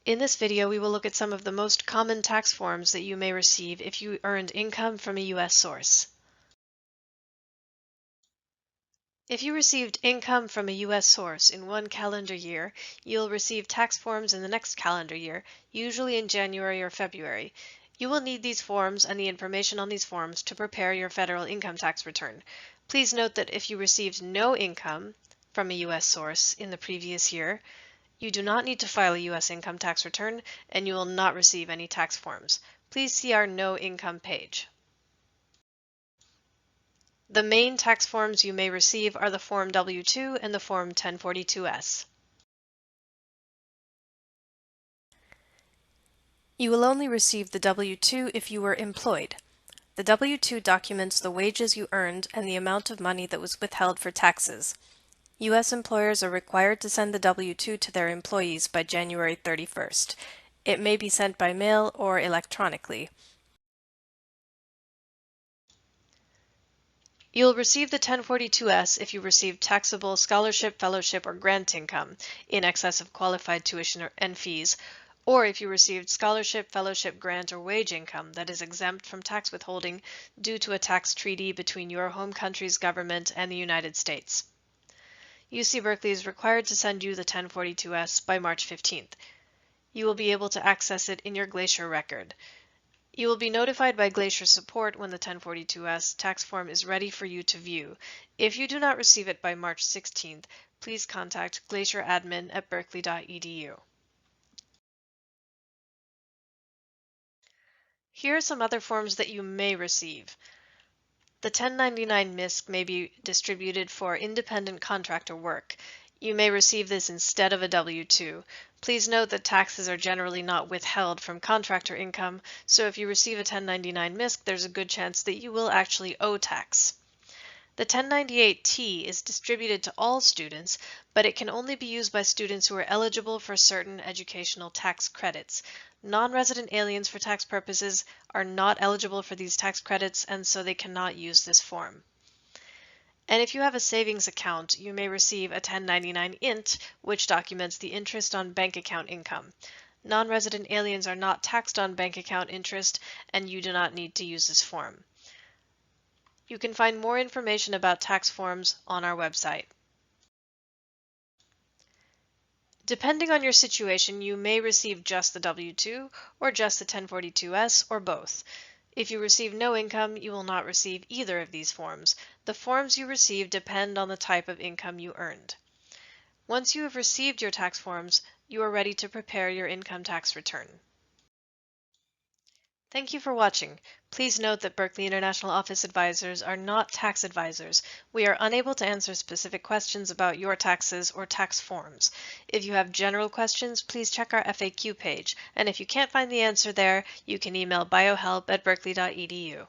In this video, we will look at some of the most common tax forms that you may receive if you earned income from a U.S. source. If you received income from a U.S. source in one calendar year, you'll receive tax forms in the next calendar year, usually in January or February. You will need these forms and the information on these forms to prepare your federal income tax return. Please note that if you received no income from a U.S. source in the previous year, you do not need to file a U.S. income tax return, and you will not receive any tax forms. Please see our No Income page. The main tax forms you may receive are the Form W-2 and the Form 1042-S. You will only receive the W-2 if you were employed. The W-2 documents the wages you earned and the amount of money that was withheld for taxes. U.S. employers are required to send the W-2 to their employees by January 31st. It may be sent by mail or electronically. You'll receive the 1042-S if you receive taxable scholarship, fellowship, or grant income in excess of qualified tuition and fees, or if you received scholarship, fellowship, grant, or wage income that is exempt from tax withholding due to a tax treaty between your home country's government and the United States. UC Berkeley is required to send you the 1042-S by March 15th. You will be able to access it in your Glacier record. You will be notified by Glacier Support when the 1042-S tax form is ready for you to view. If you do not receive it by March 16th, please contact glacieradmin@berkeley.edu. Here are some other forms that you may receive. The 1099 MISC may be distributed for independent contractor work. You may receive this instead of a W-2. Please note that taxes are generally not withheld from contractor income, so if you receive a 1099 MISC, there's a good chance that you will actually owe tax. The 1098-T is distributed to all students, but it can only be used by students who are eligible for certain educational tax credits. Non-resident aliens for tax purposes are not eligible for these tax credits, and so they cannot use this form. And if you have a savings account, you may receive a 1099 INT, which documents the interest on bank account income. Non-resident aliens are not taxed on bank account interest, and you do not need to use this form. You can find more information about tax forms on our website. Depending on your situation, you may receive just the W-2 or just the 1042-S or both. If you receive no income, you will not receive either of these forms. The forms you receive depend on the type of income you earned. Once you have received your tax forms, you are ready to prepare your income tax return. Thank you for watching. Please note that Berkeley International Office Advisors are not tax advisors. We are unable to answer specific questions about your taxes or tax forms. If you have general questions, please check our FAQ page, and if you can't find the answer there, you can email biohelp@berkeley.edu.